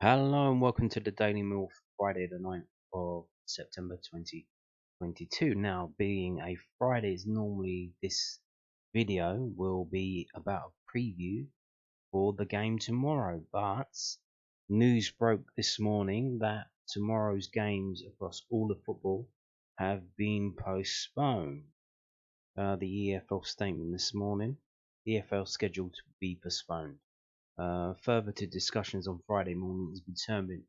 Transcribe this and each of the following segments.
Hello and welcome to the Daily Mill for Friday the 9th of September 2022. Now, being a Friday, is normally this video will be about a preview for the game tomorrow, but news broke this morning that tomorrow's games across all of football have been postponed. The EFL statement this morning, EFL scheduled to be postponed. Further to discussions on Friday morning, it was determined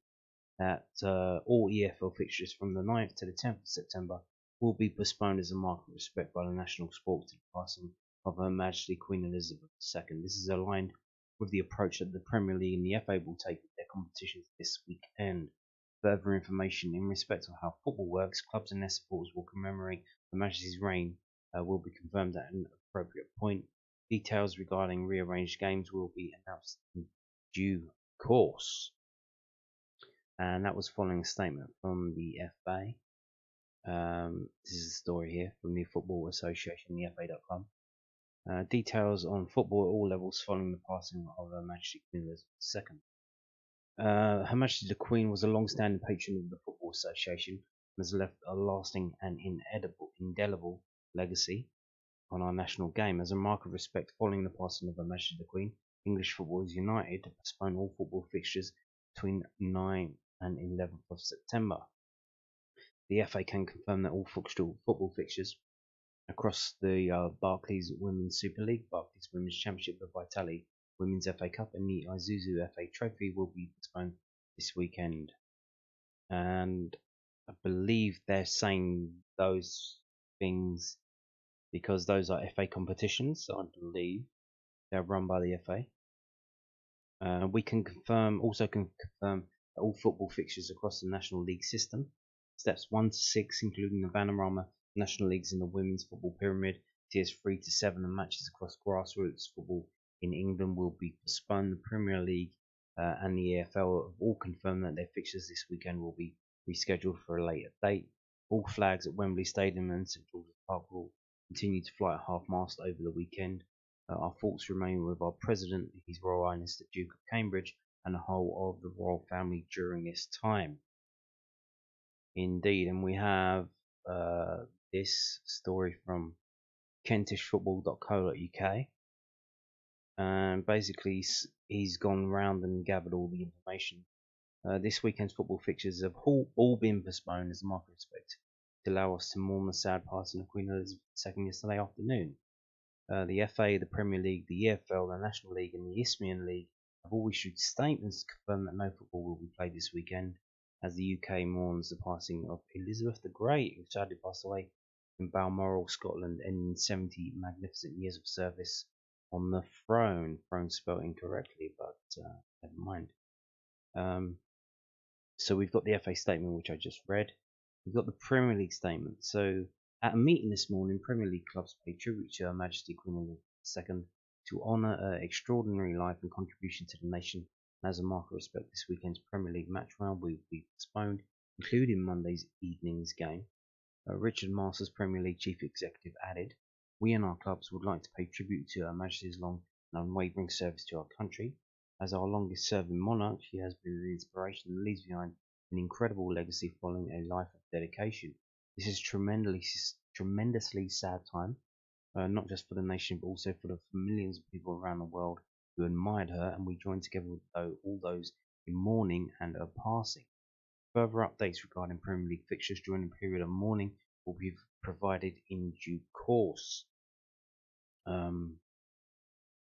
that all EFL fixtures from the 9th to the 10th of September will be postponed as a mark of respect by the national sport to the passing of Her Majesty Queen Elizabeth II. This is aligned with the approach that the Premier League and the FA will take with their competitions this weekend. Further information in respect of how football works, clubs and their supporters will commemorate Her Majesty's reign will be confirmed at an appropriate point. Details regarding rearranged games will be announced in due course. And that was following a statement from the FA. This is a story here from the Football Association, the FA.com. Details on football at all levels following the passing of Her Majesty Queen Elizabeth II. Her Majesty the Queen was a long-standing patron of the Football Association and has left a lasting and indelible legacy on our national game. As a mark of respect following the passing of Her Majesty the Queen, English Football is united to postpone all football fixtures between 9 and 11th of September. The FA can confirm that all football fixtures across the Barclays Women's Super League, Barclays Women's Championship, the Vitality Women's FA Cup and the Isuzu FA Trophy will be postponed this weekend. And I believe they're saying those things because those are FA competitions, so I believe they're run by the FA. We can also confirm that all football fixtures across the National League system, steps 1 to 6, including the Panorama National Leagues in the Women's Football Pyramid, tiers 3 to 7, and matches across grassroots football in England will be postponed. The Premier League and the EFL have all confirmed that their fixtures this weekend will be rescheduled for a later date. All flags at Wembley Stadium and St George's Park will continue to fly at half-mast over the weekend. Our thoughts remain with our President, His Royal Highness the Duke of Cambridge, and the whole of the royal family during this time. Indeed, and we have this story from kentishfootball.co.uk, and basically he's gone round and gathered all the information. This weekend's football fixtures have all been postponed as a mark of respect to allow us to mourn the sad passing of Queen Elizabeth II yesterday afternoon. The FA, the Premier League, the EFL, the National League and the Isthmian League have all issued statements to confirm that no football will be played this weekend as the UK mourns the passing of Elizabeth the Great, who sadly passed away in Balmoral, Scotland, ending 70 magnificent years of service on the throne. Throne spelled incorrectly, but never mind. So we've got the FA statement, which I just read. We've got the Premier League statement. So at a meeting this morning, Premier League clubs paid tribute to Her Majesty Queen Elizabeth II to honour her extraordinary life and contribution to the nation. And as a mark of respect, this weekend's Premier League match round will be postponed, including Monday's evening's game. Richard Masters, Premier League Chief Executive, added, "We and our clubs would like to pay tribute to Her Majesty's long and unwavering service to our country. As our longest serving monarch, she has been an inspiration and leaves behind an incredible legacy following a life of dedication. This is tremendously sad time, not just for the nation, but also for the millions of people around the world who admired her, and we join together with all those in mourning and her passing. Further updates regarding Premier League fixtures during the period of mourning will be provided in due course."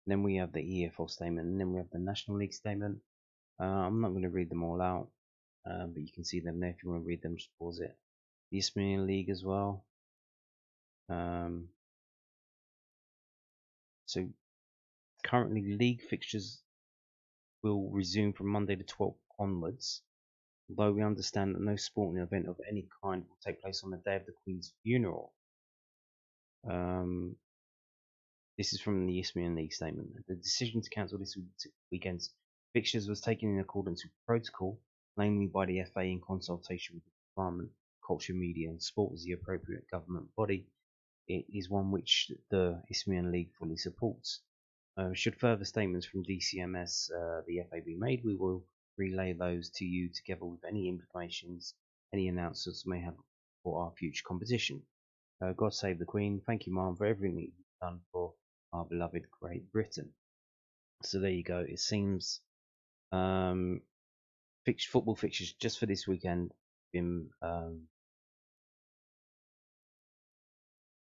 Then we have the EFL statement, and then we have the National League statement. I'm not going to read them all out, but you can see them there. If you want to read them, just pause it. The Isthmian League as well. So currently, league fixtures will resume from Monday the 12th onwards, although we understand that no sporting event of any kind will take place on the day of the Queen's funeral. This is from the Isthmian League statement. The decision to cancel this weekend's fixtures was taken in accordance with protocol, namely by the FA in consultation with the Department of Culture, Media and Sport as the appropriate government body. It is one which the Isthmian League fully supports. Should further statements from DCMS, the FA, be made, we will relay those to you together with any implications, any announcements may have for our future competition. God save the Queen. Thank you, Mum, for everything that you've done for our beloved Great Britain. So there you go. It seems football fixtures just for this weekend been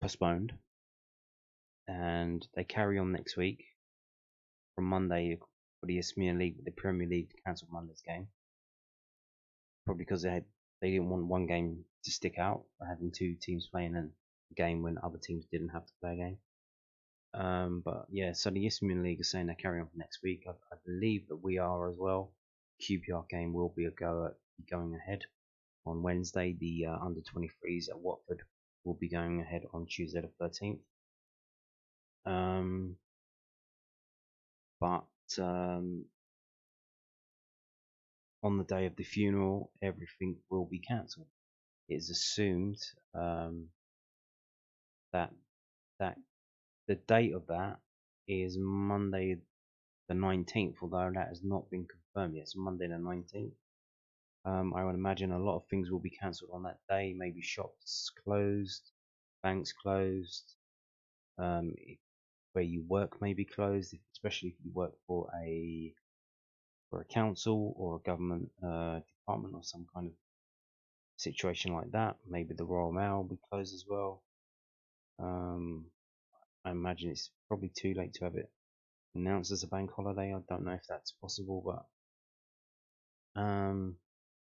postponed, and they carry on next week from Monday for the Isthmian League. The Premier League cancelled Monday's game, probably because they didn't want one game to stick out by having two teams playing a game when other teams didn't have to play a game. But yeah, so the Isthmian League is saying they're carrying on for next week. I believe that we are as well. QPR game will be going ahead on Wednesday. The under 23s at Watford will be going ahead on Tuesday the 13th. But on the day of the funeral, everything will be cancelled. It is assumed that the date of that is Monday the 19th, although that has not been confirmed yet. So Monday the 19th. I would imagine a lot of things will be cancelled on that day. Maybe shops closed, banks closed, where you work may be closed, especially if you work for a council or a government department or some kind of situation like that. Maybe the Royal Mail will be closed as well. I imagine it's probably too late to have it announced as a bank holiday. I don't know if that's possible, but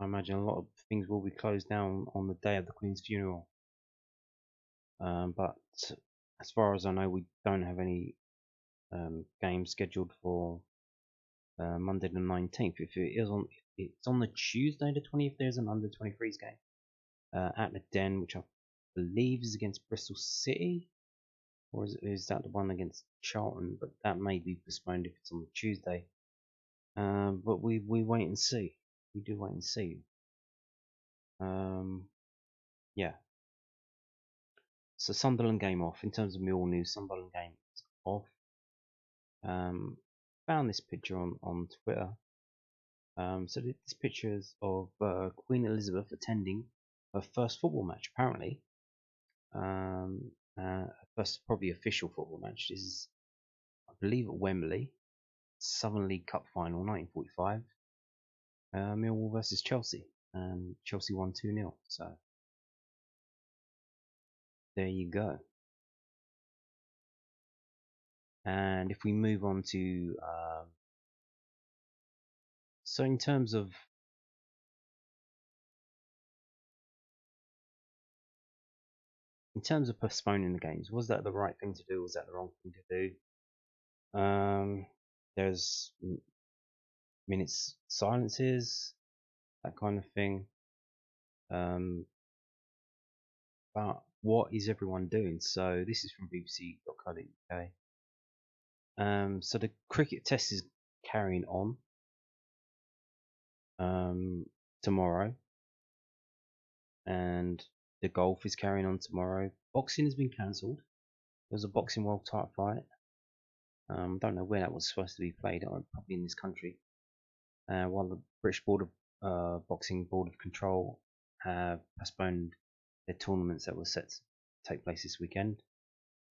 I imagine a lot of things will be closed down on the day of the Queen's funeral. But as far as I know, we don't have any games scheduled for Monday the 19th. If it's on the Tuesday the 20th, there's an under 23s game at the Den, which I believe is against Bristol City, or is that the one against Charlton? But that may be postponed if it's on the Tuesday. But we wait and see. We do wait and see. Yeah. So Sunderland game off. In terms of Millwall news, Sunderland game is off. Found this picture on Twitter. So this picture is of Queen Elizabeth attending her first football match, apparently. First probably official football match. This is, I believe, at Wembley, Southern League Cup final, 1945. Millwall versus Chelsea, and Chelsea won 2-0. So there you go. And if we move on to so in terms of postponing the games, was that the right thing to do? Was that the wrong thing to do? There's minutes silences, that kind of thing. But what is everyone doing? So this is from bbc.co.uk. So the cricket test is carrying on tomorrow, and the golf is carrying on tomorrow. Boxing has been cancelled. There was a boxing world title fight. Don't know where that was supposed to be played. Probably in this country. While the British Boxing Board of Control have postponed their tournaments that were set to take place this weekend.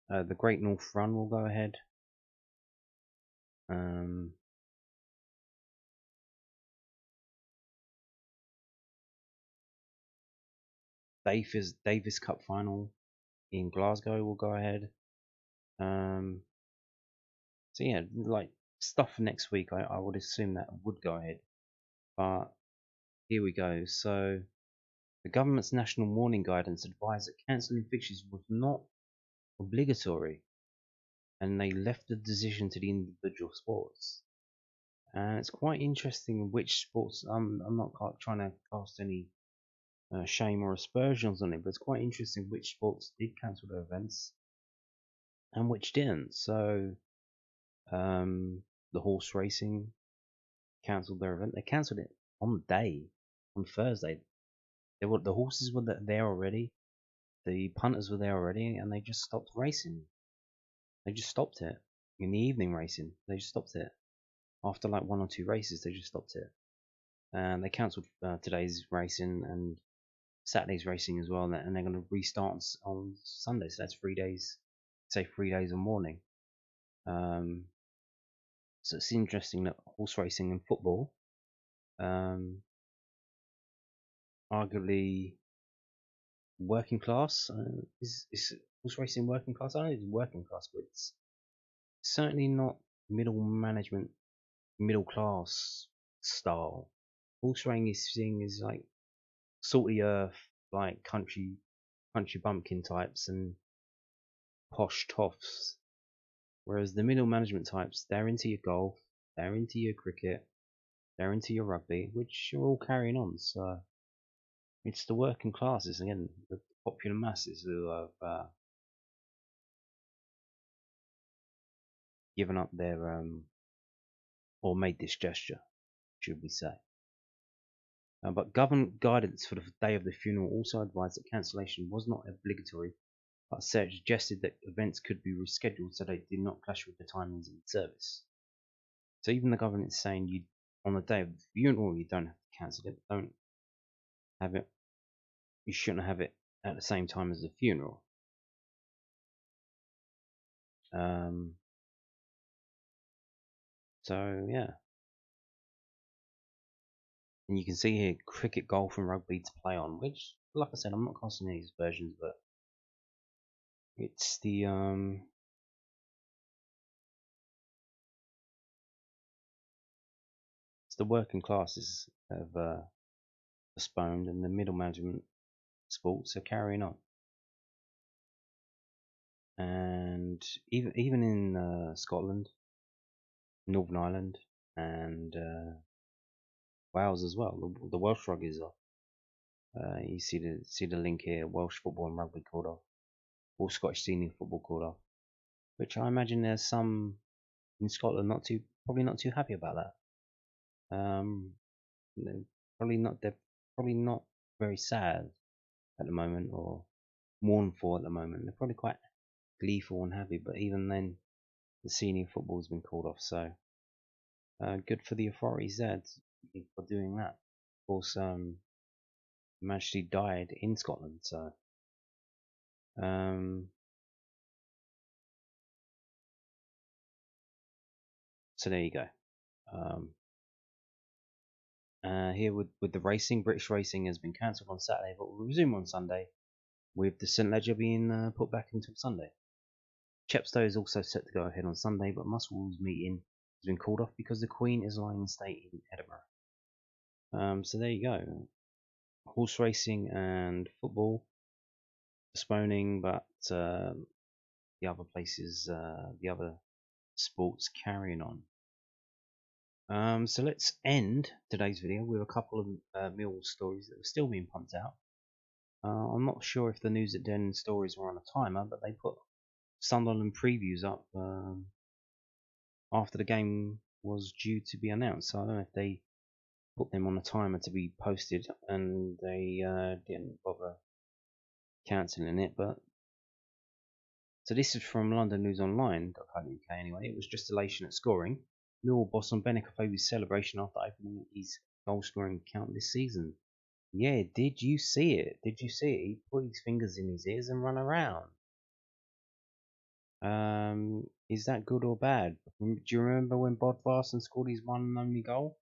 The Great North Run will go ahead. Davis Cup final in Glasgow will go ahead. So yeah, like stuff for next week, I would assume that would go ahead. But here we go. So the government's national warning guidance advised that cancelling fixtures was not obligatory, and they left the decision to the individual sports. And it's quite interesting which sports. I'm not trying to cast any shame or aspersions on it, but it's quite interesting which sports did cancel their events and which didn't. So the horse racing cancelled their event. They cancelled it on the day, on Thursday. The horses were there already, the punters were there already, and they just stopped racing. They just stopped it in the evening racing. They just stopped it after like one or two races. They just stopped it. and they cancelled today's racing and Saturday's racing as well, and they're going to restart on Sunday. So that's 3 days, say 3 days of mourning. So it's interesting that horse racing and football, arguably working class, is horse racing working class? I don't know if it's working class, but it's certainly not middle management, middle class style. Horse racing is like salty earth, like country bumpkin types and posh toffs. Whereas the middle management types, they're into your golf, they're into your cricket, they're into your rugby, which are all carrying on. So it's the working classes, again, the popular masses who have given up their, or made this gesture, should we say. But government guidance for the day of the funeral also advised that cancellation was not obligatory, but suggested that events could be rescheduled so they did not clash with the timings of the service. So even the government is saying you, on the day of the funeral, you don't have to cancel it. Don't have it. You shouldn't have it at the same time as the funeral. So yeah, and you can see here cricket, golf, and rugby to play on. Which, like I said, I'm not casting these versions, but it's the working classes have postponed, and the middle management sports are carrying on. And even in Scotland, Northern Ireland, and Wales as well, the Welsh rugby is off. You see the link here: Welsh football and rugby called off, or Scottish senior football called off. Which I imagine there's some in Scotland probably not too happy about that. They're probably not very sad at the moment or mournful at the moment. They're probably quite gleeful and happy, but even then, the senior football's been called off. So good for the authorities there for doing that. Of course, Majesty died in Scotland, so so there you go. Here with the racing, British racing has been cancelled on Saturday, but will resume on Sunday, with the St Ledger being put back until Sunday. Chepstow is also set to go ahead on Sunday, but Muswell's meeting has been called off because the Queen is lying in state in Edinburgh. So there you go. Horse racing and football postponing, but the other places, the other sports carrying on. So let's end today's video with a couple of Millwall stories that are still being pumped out. I'm not sure if the News at Den stories were on a timer, but they put Sunderland previews up after the game was due to be announced. So I don't know if they put them on a timer to be posted and they didn't bother cancelling it. But so this is from London News Online.co.uk anyway. It was just elation at scoring. Millwall boss on Benik Afobe's celebration after opening his goal scoring account this season. Yeah, did you see it? Did you see it? He put his fingers in his ears and run around. Is that good or bad? Do you remember when Bodvarsson scored his one and only goal?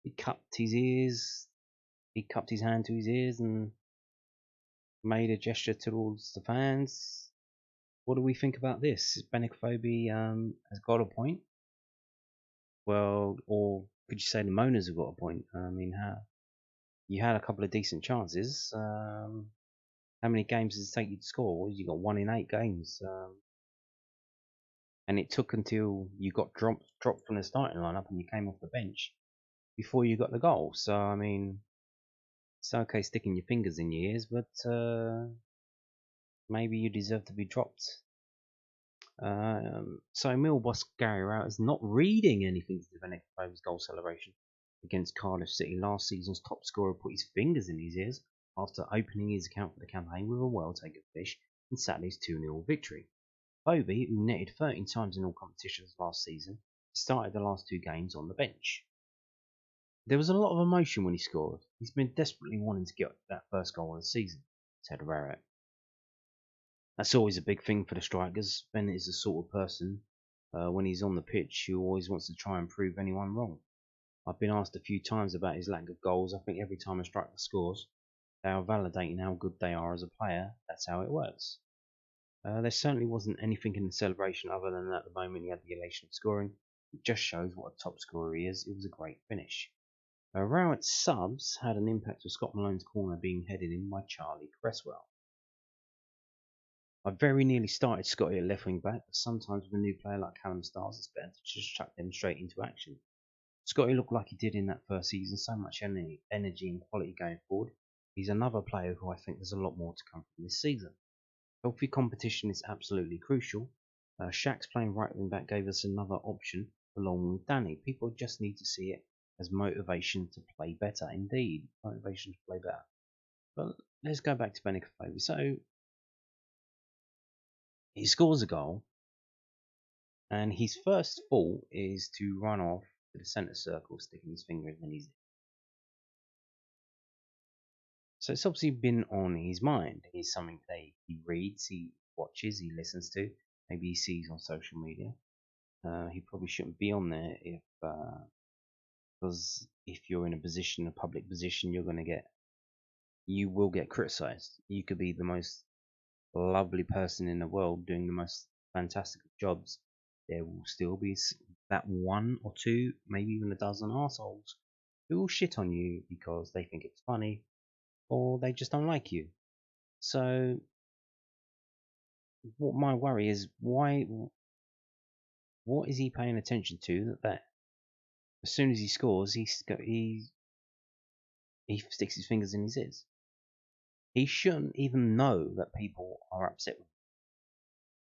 He cupped his ears. He cupped his hand to his ears and made a gesture towards the fans. What do we think about this? Is Benik Afobe has got a point? Well, or could you say the Moaners have got a point? I mean, you had a couple of decent chances. How many games does it take you to score? Well, you got 1 in 8 games. And it took until you got dropped from the starting lineup and you came off the bench before you got the goal. So I mean, it's okay sticking your fingers in your ears, but maybe you deserve to be dropped. So Mill boss Gary Rowett is not reading anything to Benik Afobe's goal celebration against Cardiff City. Last season's top scorer put his fingers in his ears after opening his account for the campaign with a well-taken fish in Saturday's 2-0 victory. Afobe, who netted 13 times in all competitions last season, started the last 2 games on the bench. There was a lot of emotion when he scored. He's been desperately wanting to get that first goal of the season, said Rowett. That's always a big thing for the strikers. Bennett is the sort of person, when he's on the pitch, who always wants to try and prove anyone wrong. I've been asked a few times about his lack of goals. I think every time a striker scores, they are validating how good they are as a player. That's how it works. There certainly wasn't anything in the celebration other than at the moment he had the elation of scoring. It just shows what a top scorer he is. It was a great finish. Rowett's subs had an impact with Scott Malone's corner being headed in by Charlie Cresswell. I very nearly started Scotty at left wing back, but sometimes with a new player like Callum Stars, it's better to just chuck them straight into action. Scotty looked like he did in that first season, so much energy and quality going forward. He's another player who I think there's a lot more to come from this season. Healthy competition is absolutely crucial. Shaq's playing right wing back gave us another option along with Danny. People just need to see it as motivation to play better. Indeed, motivation to play better. But let's go back to Benik Afobe. So he scores a goal, and his first thought is to run off to the centre circle, sticking his finger in his ear. So it's obviously been on his mind. It's something that he reads, he watches, he listens to, maybe he sees on social media. He probably shouldn't be on there because if you're in a public position, you will get criticised. You could be the most lovely person in the world doing the most fantastic jobs. There will still be that one or two, maybe even a dozen arseholes who will shit on you because they think it's funny or they just don't like you. So what my worry is, what is he paying attention to that as soon as he scores, he sticks his fingers in his ears? He shouldn't even know that people are upset with him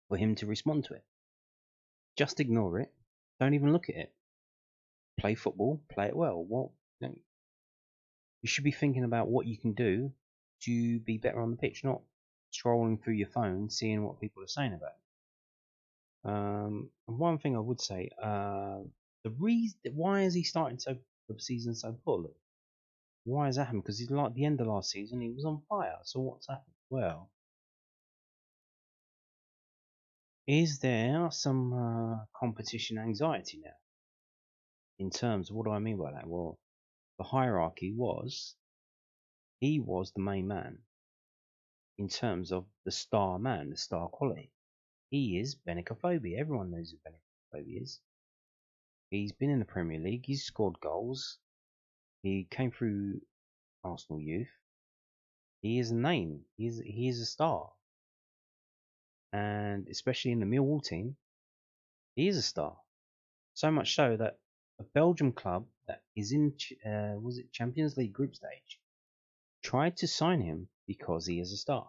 for him to respond to it. Just ignore it. Don't even look at it. Play football, play it well. You should be thinking about what you can do to be better on the pitch, not scrolling through your phone, seeing what people are saying about it. One thing I would say, the reason why is he starting the season so poorly? Why has that happened? Because like the end of last season, he was on fire. So what's happened? Well, is there some competition anxiety now? In terms of what do I mean by that? Well, the hierarchy was he was the main man in terms of the star man, the star quality. He is Benik Afobe. Everyone knows who Benik Afobe is. He's been in the Premier League. He's scored goals. He came through Arsenal youth. He is a name. He is a star. And especially in the Millwall team, he is a star. So much so that a Belgium club that is in was it Champions League group stage tried to sign him because he is a star.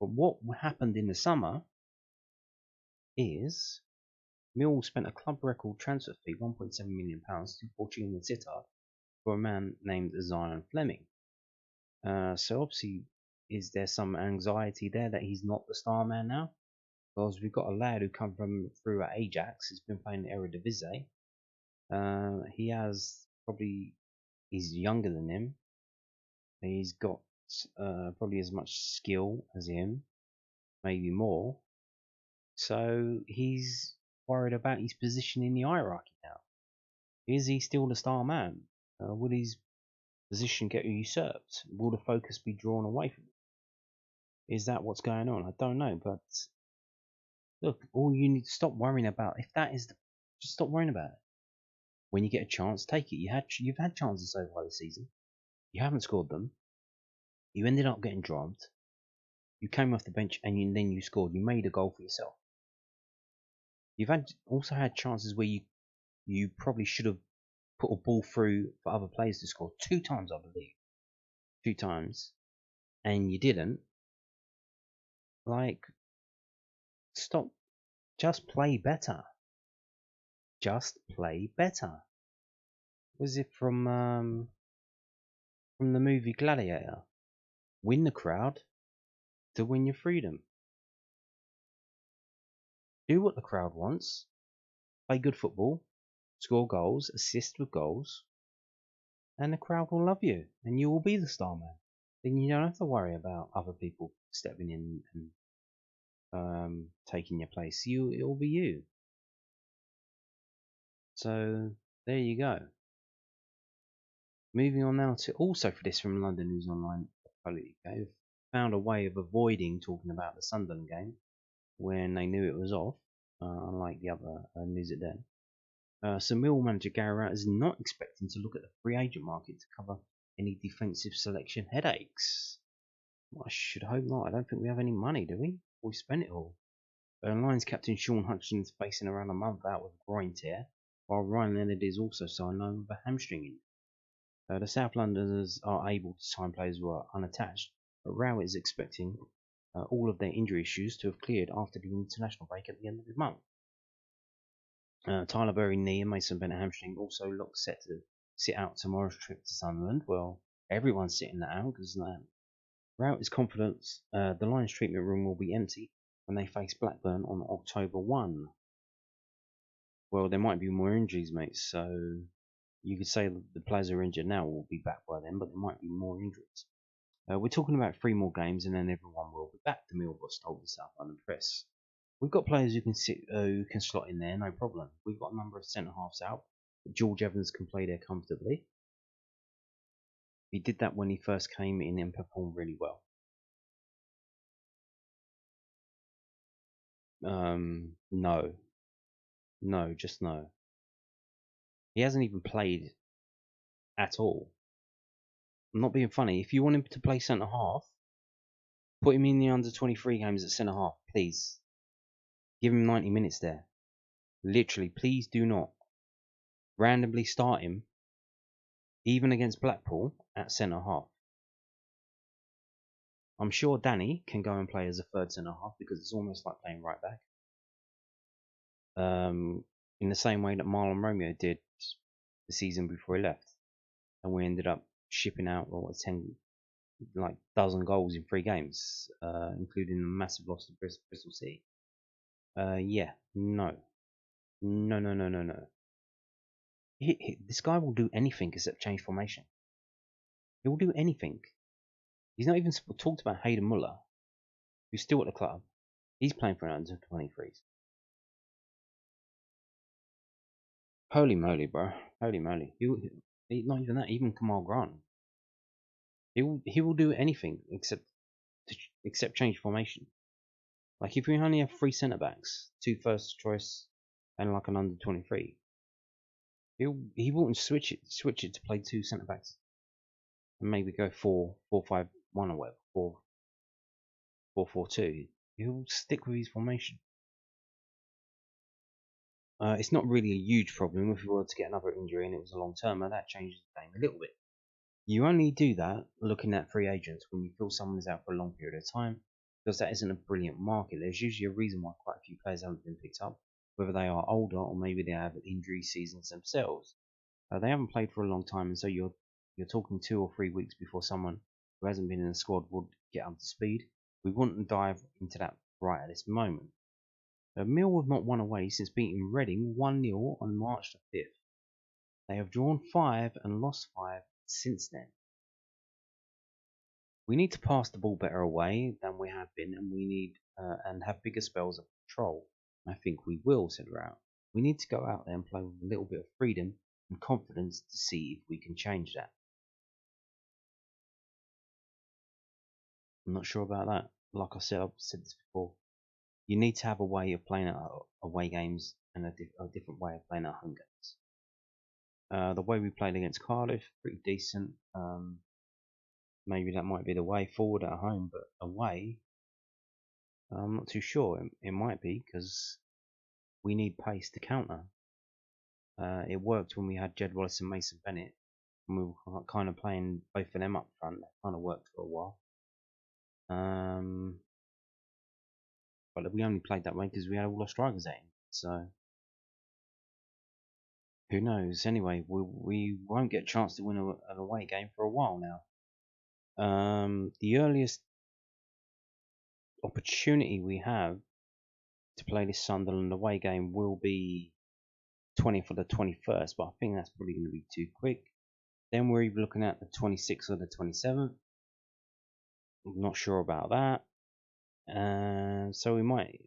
But what happened in the summer is Millwall spent a club record transfer fee, £1.7 million, to Fortuna Sittard for a man named Zion Fleming. So obviously, is there some anxiety there that he's not the star man now? Because we've got a lad who come through at Ajax, who's been playing the Eredivisie. He has he's younger than him. He's got probably as much skill as him, maybe more. So he's worried about his position in the hierarchy now. Is he still the star man? Will his position get usurped? Will the focus be drawn away from him? Is that what's going on? I don't know, but look, all you need to stop worrying about, if that is just stop worrying about it. When you get a chance, take it. You've had chances so far this season. You haven't scored them. You ended up getting dropped. You came off the bench and then you scored. You made a goal for yourself. You've also had chances where you probably should have put a ball through for other players to score 2 times, I believe. 2 times, and you didn't. Like, stop. Just play better. Just play better. Was it from the movie Gladiator? Win the crowd to win your freedom. Do what the crowd wants. Play good football. Score goals. Assist with goals. and the crowd will love you, and you will be the star man. Then you don't have to worry about other people stepping in and taking your place. It will be you. So there you go. Moving on now to also for this from London News Online. They've found a way of avoiding talking about the Sunderland game when they knew it was off, unlike the other news at then. So Millwall manager Gary Rowett is not expecting to look at the free agent market to cover any defensive selection headaches. Well, I should hope not. I don't think we have any money, do we? We spent it all. Lions captain Sean Hutchinson is facing around a month out with a groin tear, while Ryan Leonard is also signed on with a hamstring injury. The South Londoners are able to sign players who are unattached, but Rowett is expecting all of their injury issues to have cleared after the international break at the end of the month. Tyler Berry knee and Mason Bennett hamstring also look set to sit out tomorrow's trip to Sunderland. Well, everyone's sitting that out because Rowett is confident the Lions treatment room will be empty when they face Blackburn on October 1. Well, there might be more injuries, mate, so you could say that the players who are injured now will be back by then, but there might be more injuries. We're talking about 3 more games and then everyone will be back, the Millwall told the South London press. We've got players who can slot in there, no problem. We've got a number of centre halves out, but George Evans can play there comfortably. He did that when he first came in and performed really well. No, just no. He hasn't even played at all. I'm not being funny. If you want him to play centre half, put him in the under 23 games at centre half, please. Give him 90 minutes there. Literally, please do not randomly start him, even against Blackpool, at centre half. I'm sure Danny can go and play as a third centre half because it's almost like playing right back. In the same way that Marlon Romeo did the season before he left, and we ended up shipping out 10 dozen goals in 3 games, including a massive loss to Bristol City. No. This guy will do anything except change formation. He will do anything. He's not even talked about Hayden Muller, who's still at the club. He's playing for under 23s. Holy moly, bro. Holy moly. Not even that, even Kamal Grant. He will do anything except change formation. Like if we only have 3 centre backs, 2 first choice, and like an under 23, he won't switch it to play 2 centre backs, and maybe go 4-4-5-1 or whatever, 4-4-2. He'll stick with his formation. It's not really a huge problem if we were to get another injury and it was a long term. That changes the game a little bit. You only do that looking at free agents when you feel someone is out for a long period of time, because that isn't a brilliant market. There's usually a reason why quite a few players haven't been picked up, whether they are older or maybe they have injury seasons themselves. They haven't played for a long time, and so you're talking 2 or 3 weeks before someone who hasn't been in the squad would get up to speed. We wouldn't dive into that right at this moment. Millwall have not won away since beating Reading 1-0 on March the 5th. They have drawn 5 and lost 5 since then. We need to pass the ball better away than we have been, and we need and have bigger spells of control. I think we will, said Rowett. We need to go out there and play with a little bit of freedom and confidence to see if we can change that. I'm not sure about that. Like I said, I've said this before. You need to have a way of playing at away games and a different way of playing at home games. The way we played against Cardiff, pretty decent. Maybe that might be the way forward at home, but away, I'm not too sure. It might be because we need pace to counter. It worked when we had Jed Wallace and Mason Bennett, and we were kind of playing both of them up front. That kind of worked for a while. But we only played that way because we had all our strikers at him. So who knows? Anyway, we won't get a chance to win an away game for a while now. The earliest opportunity we have to play this Sunderland away game will be 20th or the 21st, but I think that's probably going to be too quick. Then we're either looking at the 26th or the 27th. I'm not sure about that. So we might,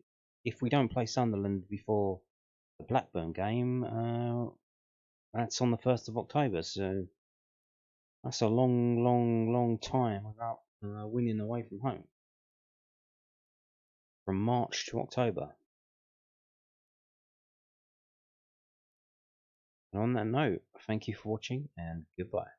if we don't play Sunderland before the Blackburn game, that's on the 1st of October. So that's a long time without winning away from home. From March to October. And on that note, thank you for watching and goodbye.